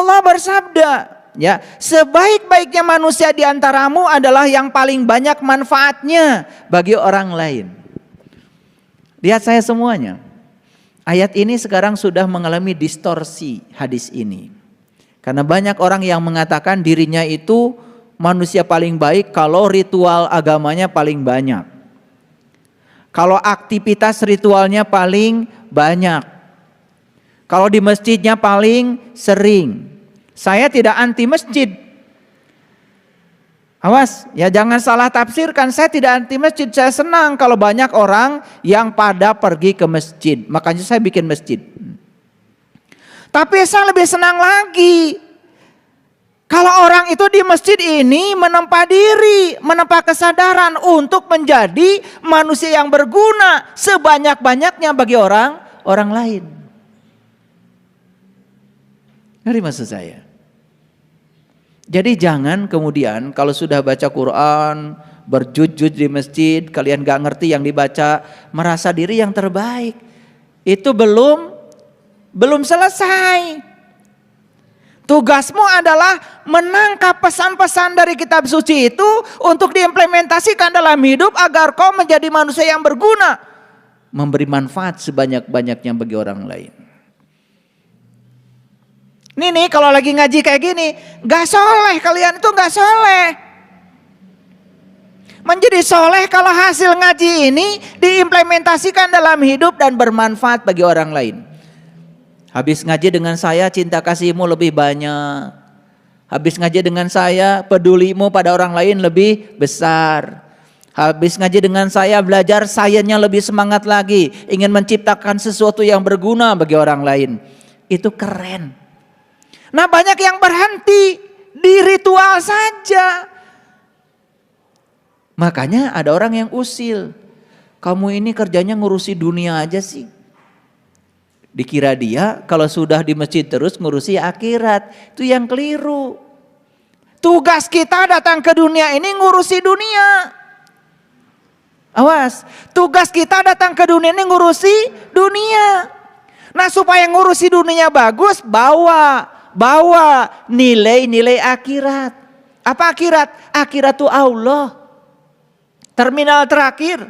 Rasulullah bersabda, ya, sebaik-baiknya manusia di antaramu adalah yang paling banyak manfaatnya bagi orang lain. Lihat saya semuanya. Ayat ini sekarang sudah mengalami distorsi hadis ini. Karena banyak orang yang mengatakan dirinya itu manusia paling baik kalau ritual agamanya paling banyak. Kalau aktivitas ritualnya paling banyak. Kalau di masjidnya paling sering. Saya tidak anti masjid. Awas, ya jangan salah tafsirkan. Saya tidak anti masjid. Saya senang kalau banyak orang yang pada pergi ke masjid. Makanya saya bikin masjid. Tapi saya lebih senang lagi kalau orang itu di masjid ini menempa diri, menempa kesadaran untuk menjadi manusia yang berguna sebanyak-banyaknya bagi orang lain. Ngerti maksud saya? Jadi jangan kemudian kalau sudah baca Quran, berjujud di masjid, kalian gak ngerti yang dibaca, merasa diri yang terbaik. Itu belum selesai. Tugasmu adalah menangkap pesan-pesan dari kitab suci itu untuk diimplementasikan dalam hidup agar kau menjadi manusia yang berguna, memberi manfaat sebanyak-banyaknya bagi orang lain. Nih kalau lagi ngaji kayak gini, gak soleh, kalian itu gak soleh. Menjadi soleh kalau hasil ngaji ini diimplementasikan dalam hidup dan bermanfaat bagi orang lain. Habis ngaji dengan saya, cinta kasihmu lebih banyak. Habis ngaji dengan saya, pedulimu pada orang lain lebih besar. Habis ngaji dengan saya, belajar sayanya lebih semangat lagi. Ingin menciptakan sesuatu yang berguna bagi orang lain. Itu keren. Nah banyak yang berhenti di ritual saja. Makanya ada orang yang usil. Kamu ini kerjanya ngurusi dunia aja sih. Dikira dia kalau sudah di masjid terus ngurusi akhirat. Itu yang keliru. Tugas kita datang ke dunia ini ngurusi dunia. Awas, tugas kita datang ke dunia ini ngurusi dunia. Nah supaya ngurusi dunia bagus, bawa nilai-nilai akhirat. Apa akhirat? Akhirat itu Allah. Terminal terakhir.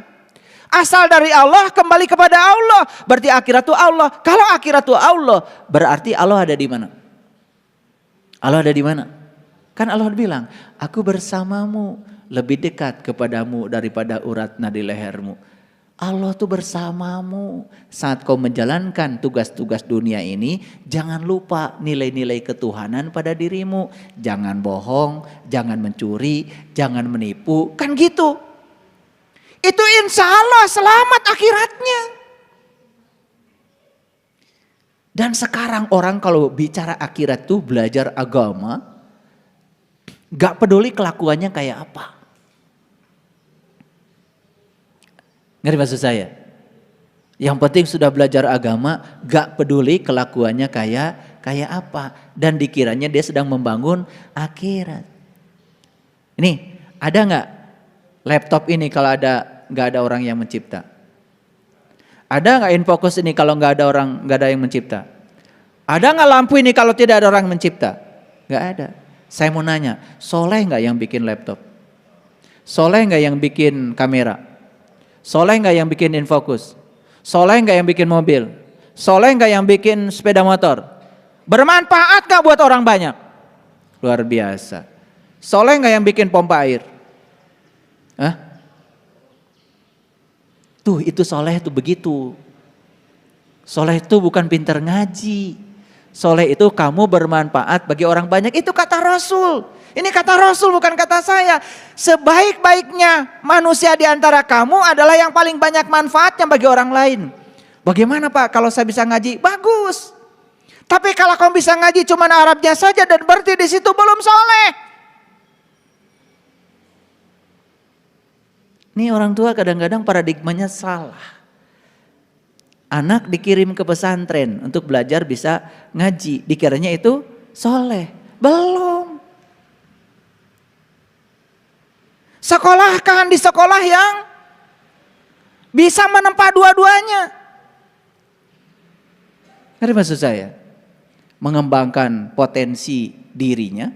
Asal dari Allah, kembali kepada Allah. Berarti akhirat itu Allah. Kalau akhirat itu Allah, berarti Allah ada di mana? Allah ada di mana? Kan Allah bilang, aku bersamamu, lebih dekat kepadamu daripada urat nadi lehermu. Allah tuh bersamamu. Saat kau menjalankan tugas-tugas dunia ini, jangan lupa nilai-nilai ketuhanan pada dirimu. Jangan bohong, jangan mencuri, jangan menipu. Kan gitu. Itu insya Allah selamat akhiratnya. Dan sekarang orang kalau bicara akhirat tuh belajar agama, gak peduli kelakuannya kayak apa. Ngerti maksud saya? Yang penting sudah belajar agama, gak peduli kelakuannya kayak apa. Dan dikiranya dia sedang membangun akhirat. Ini ada gak laptop ini kalau gak ada orang yang mencipta? Ada gak infocus ini kalau gak ada yang mencipta? Ada gak lampu ini kalau tidak ada orang mencipta? Gak ada. Saya mau nanya, soleh gak yang bikin laptop? Soleh gak yang bikin kamera? Soleh gak yang bikin infocus? Soleh gak yang bikin mobil? Soleh gak yang bikin sepeda motor? Bermanfaat gak buat orang banyak? Luar biasa. Soleh gak yang bikin pompa air? Hah? Tuh itu soleh tuh begitu. Soleh itu bukan pintar ngaji. Soleh itu kamu bermanfaat bagi orang banyak. Itu kata Rasul. Ini kata Rasul bukan kata saya. Sebaik-baiknya manusia di antara kamu adalah yang paling banyak manfaatnya bagi orang lain. Bagaimana Pak kalau saya bisa ngaji? Bagus. Tapi kalau kamu bisa ngaji cuma Arabnya saja dan berarti di situ belum soleh. Ini orang tua kadang-kadang paradigmanya salah. Anak dikirim ke pesantren untuk belajar bisa ngaji. Dikiranya itu soleh. Belum. Sekolahkan di sekolah yang bisa menempa dua-duanya. Ngerti maksud saya? mengembangkan potensi dirinya,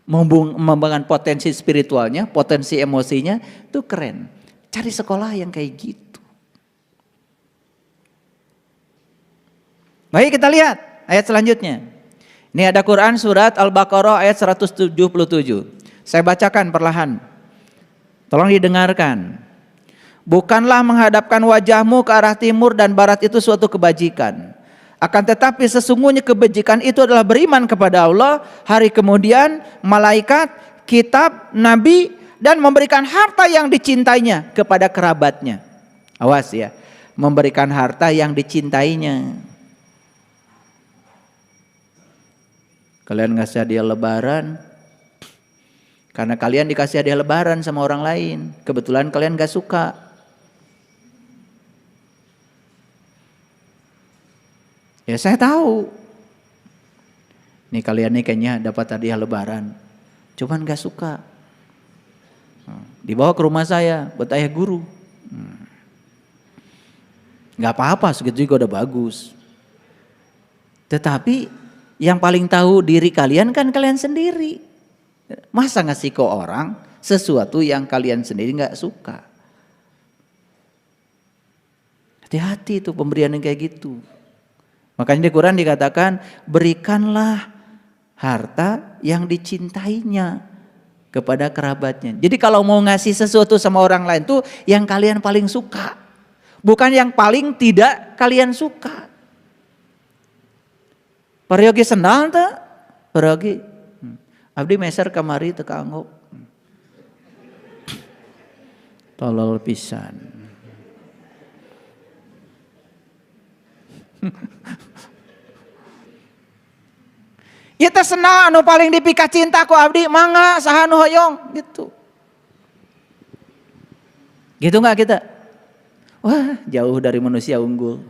mengembangkan potensi spiritualnya, potensi emosinya, itu keren. Cari sekolah yang kayak gitu. Baik, kita lihat ayat selanjutnya. Ini ada Quran surat Al-Baqarah ayat 177. Saya bacakan perlahan. Tolong didengarkan. Bukanlah menghadapkan wajahmu ke arah timur dan barat itu suatu kebajikan. Akan tetapi sesungguhnya kebajikan itu adalah beriman kepada Allah, hari kemudian, malaikat, kitab, nabi, dan memberikan harta yang dicintainya kepada kerabatnya. Awas ya, memberikan harta yang dicintainya. Kalian ngasih hadiah lebaran, karena kalian dikasih hadiah lebaran sama orang lain. Kebetulan kalian gak suka. Ya saya tahu. Nih kalian nih kayaknya dapat hadiah lebaran. Cuman gak suka. Dibawa ke rumah saya buat ayah guru. Gak apa-apa, segitu juga udah bagus. Tetapi yang paling tahu diri kalian kan kalian sendiri. Masa ngasih ke orang sesuatu yang kalian sendiri gak suka? Hati-hati tuh pemberian yang kayak gitu. Makanya di Quran dikatakan berikanlah harta yang dicintainya kepada kerabatnya. Jadi kalau mau ngasih sesuatu sama orang lain tuh yang kalian paling suka. Bukan yang paling tidak kalian suka. Pariogi sendal tak? Pariogi. Abdi meser kamari teu kaanggop. Tolol pisan. Ieu teh sendal anu paling dipika cinta ku abdi, mangga saha nu hoyong gitu. Gitu enggak kita? Wah, jauh dari manusia unggul.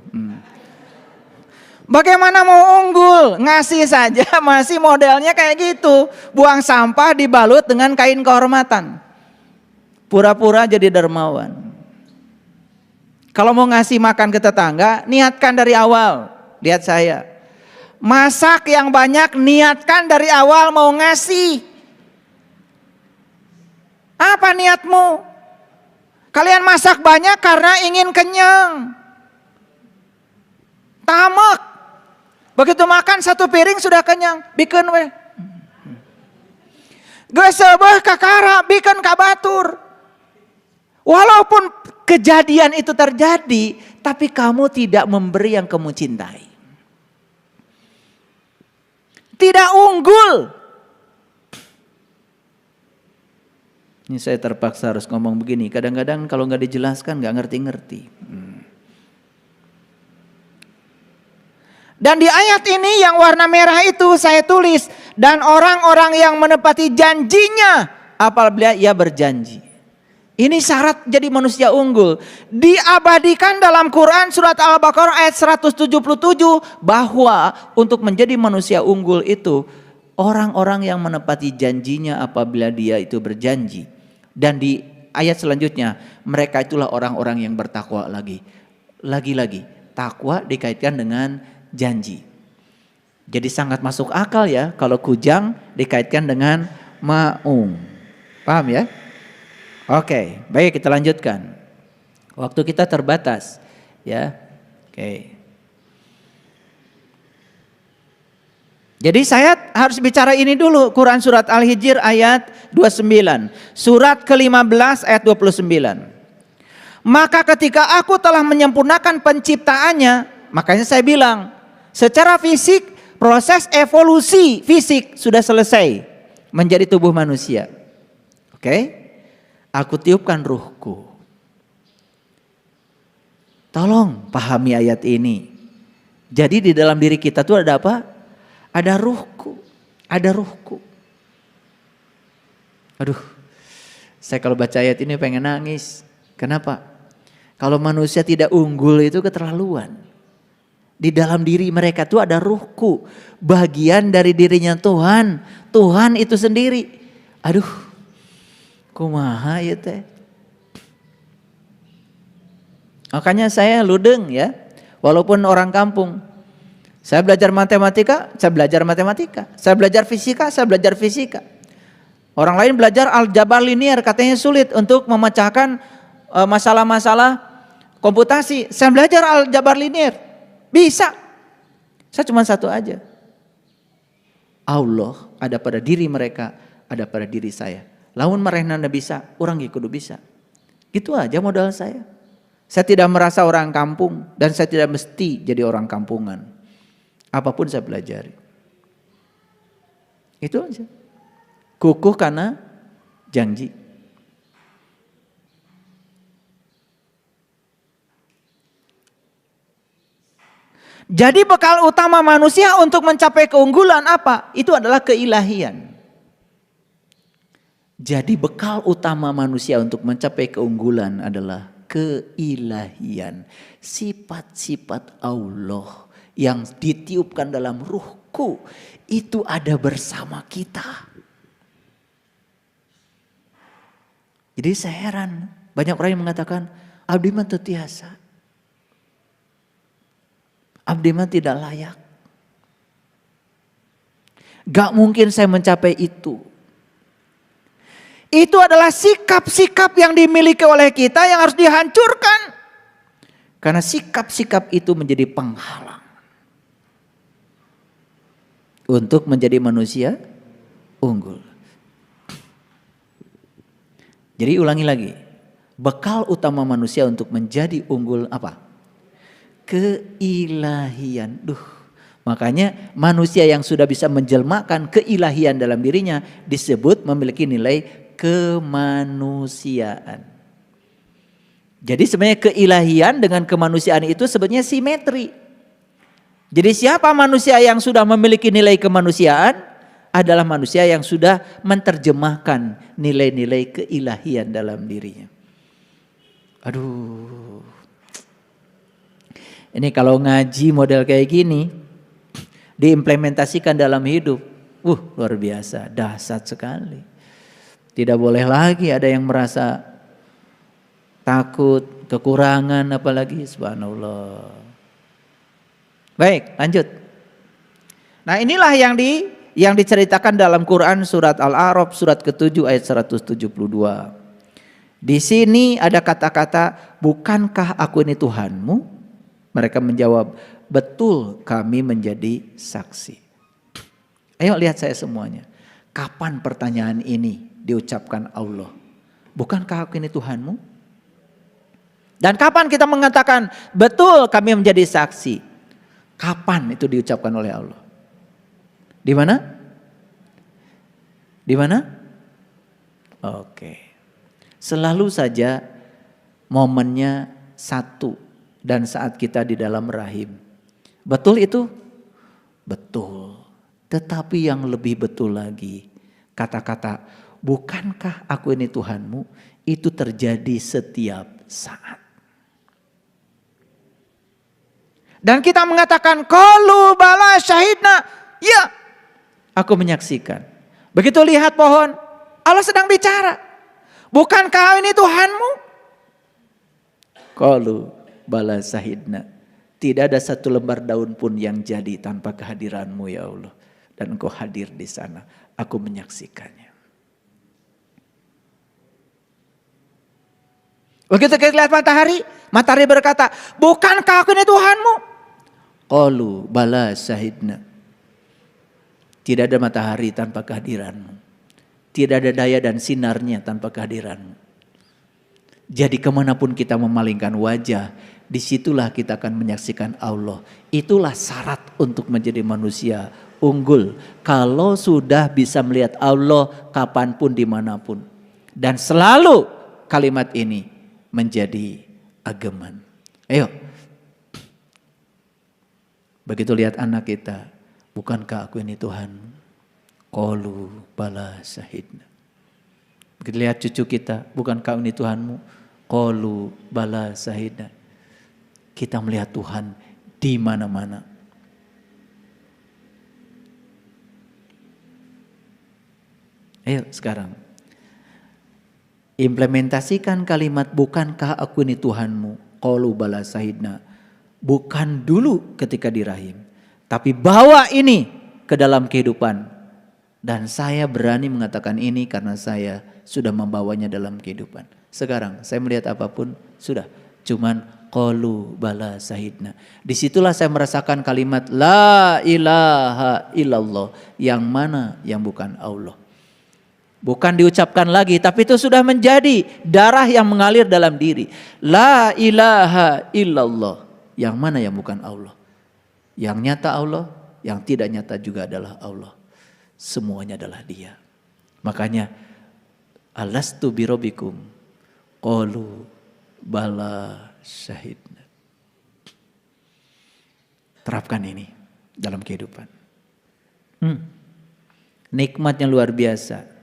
Bagaimana mau unggul? Ngasih saja masih modelnya kayak gitu. Buang sampah dibalut dengan kain kehormatan. Pura-pura jadi dermawan. Kalau mau ngasih makan ke tetangga, niatkan dari awal. Lihat saya. Masak yang banyak, niatkan dari awal mau ngasih. Apa niatmu? Kalian masak banyak karena ingin kenyang. Tamak. Begitu makan satu piring sudah kenyang. Bikin weh. Geus seubeuh kakara, bikin kabatur. Walaupun kejadian itu terjadi, tapi kamu tidak memberi yang kamu cintai. Tidak unggul. Ini saya terpaksa harus ngomong begini. Kadang-kadang kalau nggak dijelaskan nggak ngerti-ngerti. Dan di ayat ini yang warna merah itu saya tulis. Dan orang-orang yang menepati janjinya apabila ia berjanji. Ini syarat jadi manusia unggul. Diabadikan dalam Quran surat Al-Baqarah ayat 177 bahwa untuk menjadi manusia unggul itu orang-orang yang menepati janjinya apabila dia itu berjanji. Dan di ayat selanjutnya mereka itulah orang-orang yang bertakwa lagi. Lagi-lagi takwa dikaitkan dengan janji. Jadi sangat masuk akal ya kalau kujang dikaitkan dengan maung. Paham ya? Oke, baik kita lanjutkan. Waktu kita terbatas, ya. Oke. Jadi saya harus bicara ini dulu, Quran surat Al-Hijr ayat 29. Surat ke-15 ayat 29. Maka ketika aku telah menyempurnakan penciptaannya, makanya saya bilang, secara fisik proses evolusi fisik sudah selesai menjadi tubuh manusia. Oke? Aku tiupkan ruhku. Tolong pahami ayat ini. Jadi di dalam diri kita tuh ada apa? Ada ruhku. Ada ruhku. Aduh, saya kalau baca ayat ini pengen nangis. Kenapa? Kalau manusia tidak unggul itu keterlaluan. Di dalam diri mereka tuh ada ruhku. Bagian dari dirinya Tuhan. Tuhan itu sendiri. Aduh. Kumaha ya teh. Makanya saya ludeng ya. Walaupun orang kampung. Saya belajar matematika, saya belajar matematika. Saya belajar fisika, saya belajar fisika. Orang lain belajar aljabar linear, katanya sulit untuk memecahkan masalah-masalah komputasi. Saya belajar aljabar linear, bisa. Saya cuma satu aja. Allah ada pada diri mereka, ada pada diri saya. Lamun marehnana bisa, orang kudu bisa. Gitu aja modal saya. Saya tidak merasa orang kampung dan saya tidak mesti jadi orang kampungan. Apapun saya pelajari. Itu aja. Kukuh karena janji. Jadi bekal utama manusia untuk mencapai keunggulan apa? Itu adalah keilahian. Jadi bekal utama manusia untuk mencapai keunggulan adalah keilahian. Sifat-sifat Allah yang ditiupkan dalam ruhku itu ada bersama kita. Jadi saya heran, banyak orang yang mengatakan abdi mah teu tiasa. Abdi mah tidak layak. Gak mungkin saya mencapai itu. Itu adalah sikap-sikap yang dimiliki oleh kita yang harus dihancurkan. Karena sikap-sikap itu menjadi penghalang untuk menjadi manusia unggul. Jadi ulangi lagi. Bekal utama manusia untuk menjadi unggul apa? Keilahian. Makanya manusia yang sudah bisa menjelmakan keilahian dalam dirinya disebut memiliki nilai kemanusiaan. Jadi sebenarnya keilahian dengan kemanusiaan itu sebenarnya simetri. Jadi siapa manusia yang sudah memiliki nilai kemanusiaan adalah manusia yang sudah menerjemahkan nilai-nilai keilahian dalam dirinya. Aduh. Ini kalau ngaji model kayak gini diimplementasikan dalam hidup. Luar biasa, dahsyat sekali. Tidak boleh lagi ada yang merasa takut, kekurangan apalagi, subhanallah. Baik, lanjut. Nah, inilah yang diceritakan dalam Quran surat Al-A'raf surat ke-7 ayat 172. Di sini ada kata-kata, bukankah aku ini Tuhanmu? Mereka menjawab, betul kami menjadi saksi. Ayo lihat saya semuanya. Kapan pertanyaan ini diucapkan Allah? Bukankah aku ini Tuhanmu? Dan kapan kita mengatakan, betul kami menjadi saksi? Kapan itu diucapkan oleh Allah? Di mana? Di mana? Oke. Selalu saja momennya satu dan saat kita di dalam rahim. Betul itu? Betul. Tetapi yang lebih betul lagi, kata-kata bukankah aku ini Tuhanmu itu terjadi setiap saat. Dan kita mengatakan qalu bala syahidna, ya aku menyaksikan. Begitu lihat pohon, Allah sedang bicara. Bukankah ini Tuhanmu? Qalu bala syahidna. Tidak ada satu lembar daun pun yang jadi tanpa kehadiranmu ya Allah. Dan Engkau hadir di sana. Aku menyaksikannya. Begitu kita lihat matahari, matahari berkata, bukankah aku ini Tuhanmu? Qalu bala syahidna. Tidak ada matahari tanpa kehadiranmu. Tidak ada daya dan sinarnya tanpa kehadiranmu. Jadi kemanapun kita memalingkan wajah, disitulah kita akan menyaksikan Allah. Itulah syarat untuk menjadi manusia unggul. Kalau sudah bisa melihat Allah kapanpun dimanapun. Dan selalu kalimat ini menjadi ageman. Ayo. Begitu lihat anak kita. Bukankah aku ini Tuhan? Qalu bala syahidna. Begitu lihat cucu kita. Bukankah ini Tuhanmu? Qalu bala syahidna. Kita melihat Tuhan di mana-mana. Ayo sekarang. Implementasikan kalimat bukankah aku ini Tuhanmu. Qalu bala syahidna. Bukan dulu ketika di rahim. Tapi bawa ini ke dalam kehidupan. Dan saya berani mengatakan ini karena saya sudah membawanya dalam kehidupan. Sekarang saya melihat apapun sudah. Cuman qalu bala sahidna. Disitulah saya merasakan kalimat la ilaha illallah. Yang mana yang bukan Allah. Bukan diucapkan lagi, tapi itu sudah menjadi darah yang mengalir dalam diri. La ilaha illallah. Yang mana yang bukan Allah. Yang nyata Allah, yang tidak nyata juga adalah Allah. Semuanya adalah Dia. Makanya alastu birabbikum qalu bala syahidna. Terapkan ini dalam kehidupan. Nikmatnya luar biasa.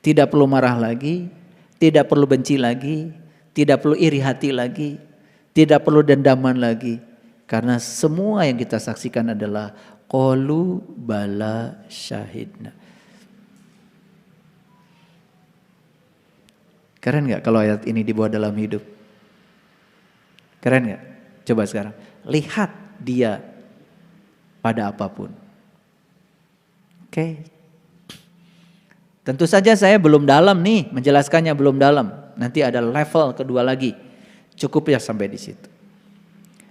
Tidak perlu marah lagi, tidak perlu benci lagi, tidak perlu iri hati lagi, tidak perlu dendaman lagi. Karena semua yang kita saksikan adalah qalu bala syahidna. Keren gak kalau ayat ini dibawa dalam hidup? Keren gak? Coba sekarang. Lihat dia pada apapun. Oke. Tentu saja saya belum dalam nih, menjelaskannya belum dalam. Nanti ada level kedua lagi. Cukup ya sampai di situ.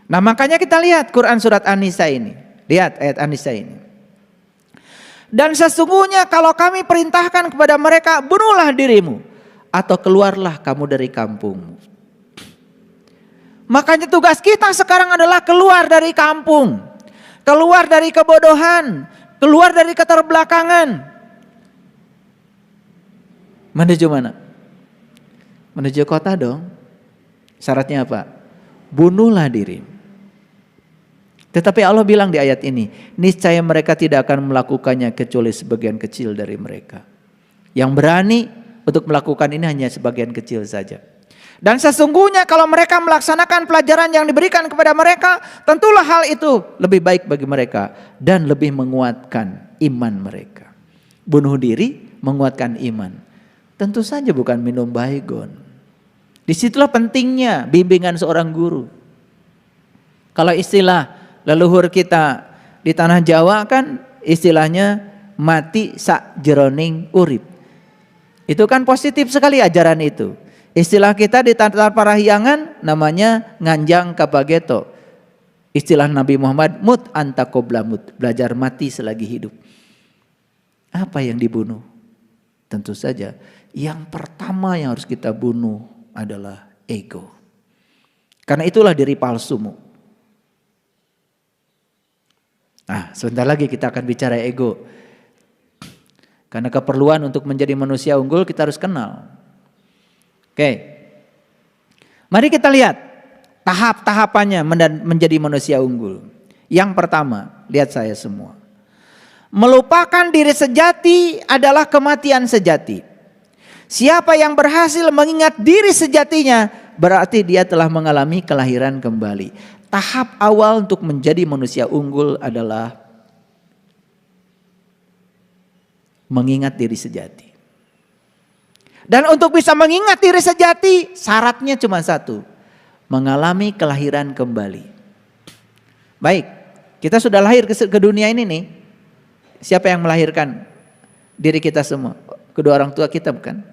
Nah makanya kita lihat Quran surat An-Nisa ini. Lihat ayat An-Nisa ini. Dan sesungguhnya kalau kami perintahkan kepada mereka, bunuhlah dirimu. Atau keluarlah kamu dari kampungmu. Makanya tugas kita sekarang adalah keluar dari kampung. Keluar dari kebodohan. Keluar dari keterbelakangan. Menuju mana? Menuju kota dong. Syaratnya apa? Bunuhlah diri. Tetapi Allah bilang di ayat ini, niscaya mereka tidak akan melakukannya kecuali sebagian kecil dari mereka. Yang berani untuk melakukan ini hanya sebagian kecil saja. Dan sesungguhnya kalau mereka melaksanakan pelajaran yang diberikan kepada mereka, tentulah hal itu lebih baik bagi mereka dan lebih menguatkan iman mereka. Bunuh diri menguatkan iman. Tentu saja bukan minum baygon. Disitulah pentingnya bimbingan seorang guru. Kalau istilah leluhur kita di tanah Jawa kan istilahnya mati sak jeroning urip. Itu kan positif sekali ajaran itu. Istilah kita di tanah Parahyangan namanya nganjang kapageto. Istilah Nabi Muhammad mut anta qobla mut, belajar mati selagi hidup. Apa yang dibunuh? Tentu saja yang pertama yang harus kita bunuh adalah ego. Karena itulah diri palsumu. Nah, sebentar lagi kita akan bicara ego. Karena keperluan untuk menjadi manusia unggul kita harus kenal. Oke. Mari kita lihat tahap-tahapannya menjadi manusia unggul. Yang pertama, lihat saya semua. Melupakan diri sejati adalah kematian sejati. Siapa yang berhasil mengingat diri sejatinya, berarti dia telah mengalami kelahiran kembali. Tahap awal untuk menjadi manusia unggul adalah mengingat diri sejati. Dan untuk bisa mengingat diri sejati, syaratnya cuma satu. Mengalami kelahiran kembali. Baik, kita sudah lahir ke dunia ini nih. Siapa yang melahirkan diri kita semua? Kedua orang tua kita bukan?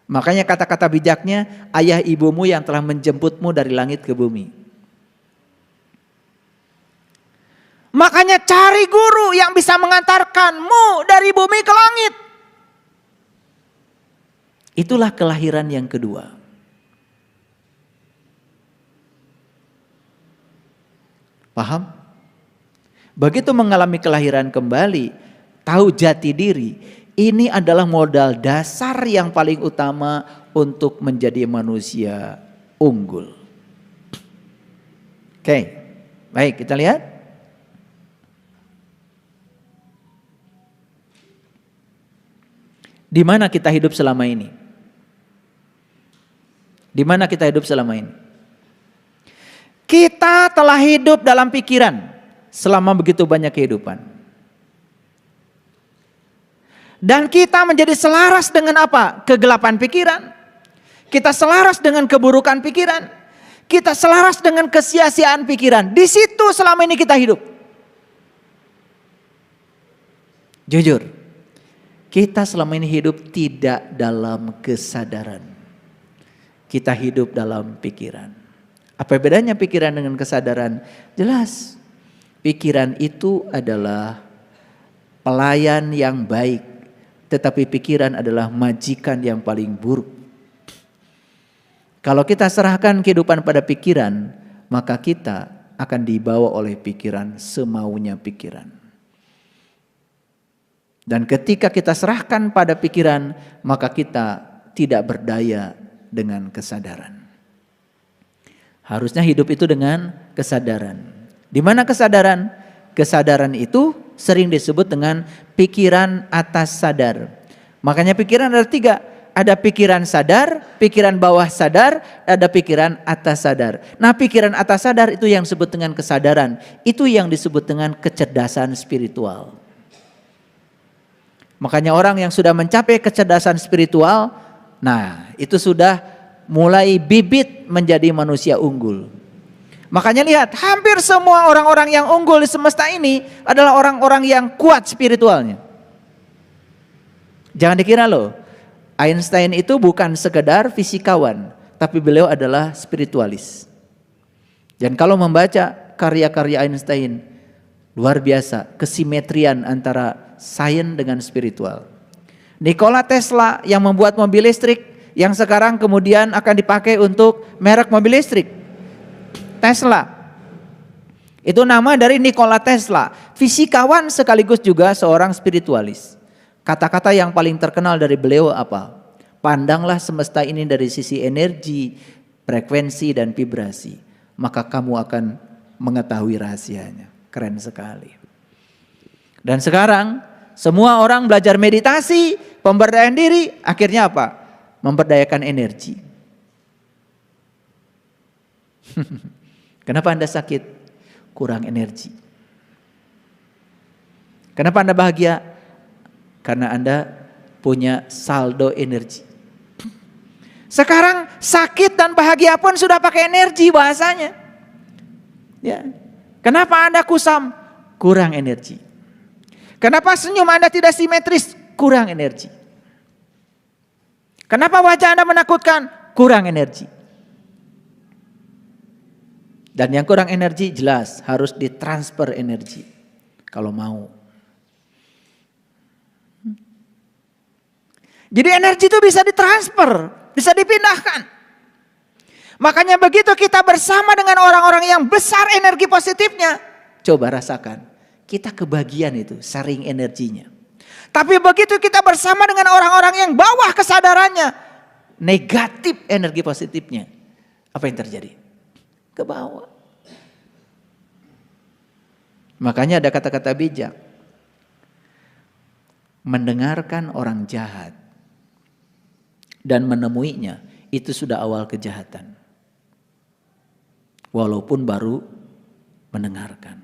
Makanya kata-kata bijaknya, ayah ibumu yang telah menjemputmu dari langit ke bumi. Makanya cari guru yang bisa mengantarkanmu dari bumi ke langit. Itulah kelahiran yang kedua. Paham? Begitu mengalami kelahiran kembali, tahu jati diri, ini adalah modal dasar yang paling utama untuk menjadi manusia unggul. Oke, baik kita lihat. Di mana kita hidup selama ini? Di mana kita hidup selama ini? Kita telah hidup dalam pikiran selama begitu banyak kehidupan. Dan kita menjadi selaras dengan apa? Kegelapan pikiran. Kita selaras dengan keburukan pikiran. Kita selaras dengan kesia-siaan pikiran. Di situ selama ini kita hidup. Jujur, kita selama ini hidup tidak dalam kesadaran. Kita hidup dalam pikiran. Apa bedanya pikiran dengan kesadaran? Jelas, pikiran itu adalah pelayan yang baik, tetapi pikiran adalah majikan yang paling buruk. Kalau kita serahkan kehidupan pada pikiran, maka kita akan dibawa oleh pikiran semaunya pikiran. Dan ketika kita serahkan pada pikiran, maka kita tidak berdaya dengan kesadaran. Harusnya hidup itu dengan kesadaran. Di mana kesadaran? Kesadaran itu sering disebut dengan pikiran atas sadar. Makanya pikiran ada 3. Ada pikiran sadar, pikiran bawah sadar, ada pikiran atas sadar. Nah, pikiran atas sadar itu yang disebut dengan kesadaran. Itu yang disebut dengan kecerdasan spiritual. Makanya orang yang sudah mencapai kecerdasan spiritual, nah itu sudah mulai bibit menjadi manusia unggul. Makanya lihat, hampir semua orang-orang yang unggul di semesta ini adalah orang-orang yang kuat spiritualnya. Jangan dikira loh, Einstein itu bukan sekedar fisikawan, tapi beliau adalah spiritualis. Dan kalau membaca karya-karya Einstein, luar biasa kesimetrian antara sains dengan spiritual. Nikola Tesla yang membuat mobil listrik yang sekarang kemudian akan dipakai untuk merek mobil listrik. Tesla. Itu nama dari Nikola Tesla, fisikawan sekaligus juga seorang spiritualis. Kata-kata yang paling terkenal dari beliau apa? Pandanglah semesta ini dari sisi energi, frekuensi dan vibrasi, maka kamu akan mengetahui rahasianya. Keren sekali. Dan sekarang semua orang belajar meditasi, pemberdayaan diri, akhirnya apa? Memberdayakan energi. Kenapa Anda sakit? Kurang energi. Kenapa Anda bahagia? Karena Anda punya saldo energi. Sekarang sakit dan bahagia pun sudah pakai energi bahasanya. Ya. Kenapa Anda kusam? Kurang energi. Kenapa senyum Anda tidak simetris? Kurang energi. Kenapa wajah Anda menakutkan? Kurang energi. Dan yang kurang energi jelas harus ditransfer energi kalau mau. Jadi energi itu bisa ditransfer, bisa dipindahkan. Makanya begitu kita bersama dengan orang-orang yang besar energi positifnya, coba rasakan, kita kebagian itu sharing energinya. Tapi begitu kita bersama dengan orang-orang yang bawah kesadarannya, negatif energi positifnya, apa yang terjadi? Ke bawah. Makanya ada kata-kata bijak. Mendengarkan orang jahat dan menemuinya, itu sudah awal kejahatan. Walaupun baru mendengarkan.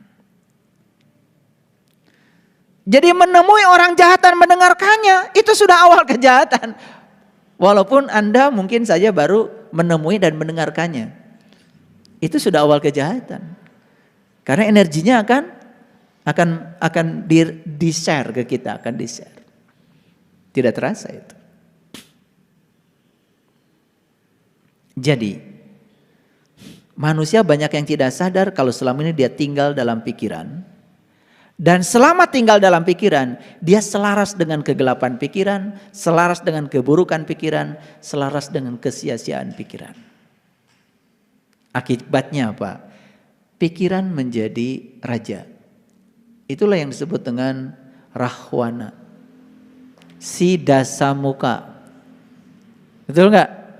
Jadi menemui orang jahat dan mendengarkannya, itu sudah awal kejahatan. Walaupun Anda mungkin saja baru menemui dan mendengarkannya. Itu sudah awal kejahatan. Karena energinya akan di-share ke kita, akan di-share. Tidak terasa itu. Jadi, manusia banyak yang tidak sadar kalau selama ini dia tinggal dalam pikiran. Dan selama tinggal dalam pikiran, dia selaras dengan kegelapan pikiran, selaras dengan keburukan pikiran, selaras dengan kesia-siaan pikiran. Akibatnya apa? Pikiran menjadi raja. Itulah yang disebut dengan rahwana. Si dasamuka. Betul enggak?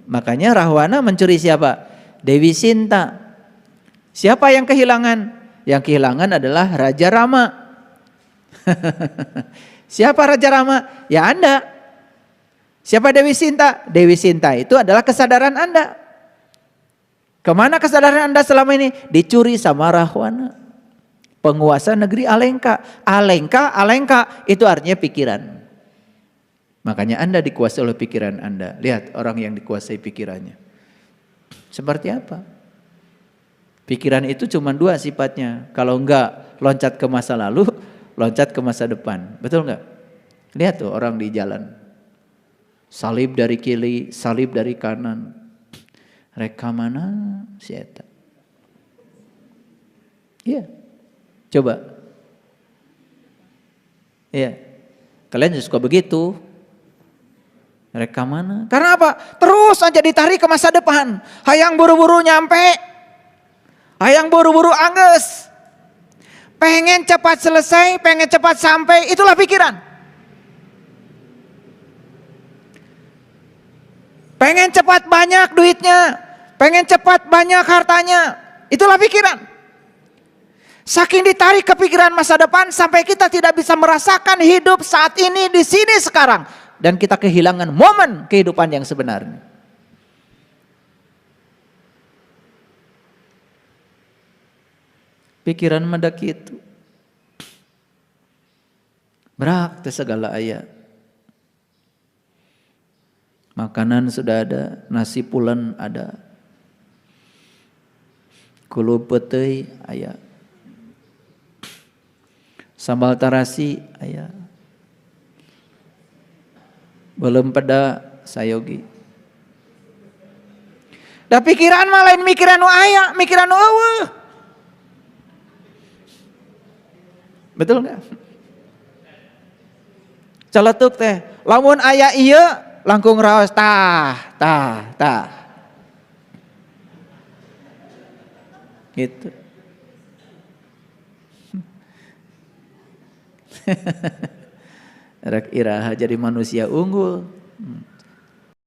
Makanya rahwana mencuri siapa? Dewi Sinta. Siapa yang kehilangan? Yang kehilangan adalah Raja Rama. Siapa Raja Rama? Ya Anda. Siapa Dewi Sinta? Dewi Sinta itu adalah kesadaran Anda. Kemana kesadaran Anda selama ini? Dicuri sama Rahwana. Penguasa negeri Alengka. Alengka itu artinya pikiran. Makanya Anda dikuasai oleh pikiran Anda. Lihat orang yang dikuasai pikirannya. Seperti apa? Pikiran itu cuma dua sifatnya. Kalau enggak loncat ke masa lalu, loncat ke masa depan. Betul nggak? Lihat tuh orang di jalan. Salib dari kiri, salib dari kanan. Reka mana si eta? Iya. Coba. Iya. Kalian suka begitu. Reka mana? Karena apa? Terus aja ditarik ke masa depan. Hayang buru-buru nyampe. Hayang buru-buru angges. Pengen cepat selesai, pengen cepat sampai, itulah pikiran. Pengen cepat banyak duitnya, pengen cepat banyak hartanya, itulah pikiran. Saking ditarik ke pikiran masa depan sampai kita tidak bisa merasakan hidup saat ini di sini sekarang. Dan kita kehilangan momen kehidupan yang sebenarnya. Pikiran mendak itu. Berak teh segala aya. Makanan sudah ada, nasi pulen ada. Kulup peuteuy aya. Sambal tarasi aya. Belum peda sayogi. Da pikiran mah lain mikiran nu aya, mikiran nu eueuh. Betul enggak? Celetuk teh, lamun aya ieu langkung raos tah. Gitu. Rek iraha jadi manusia unggul.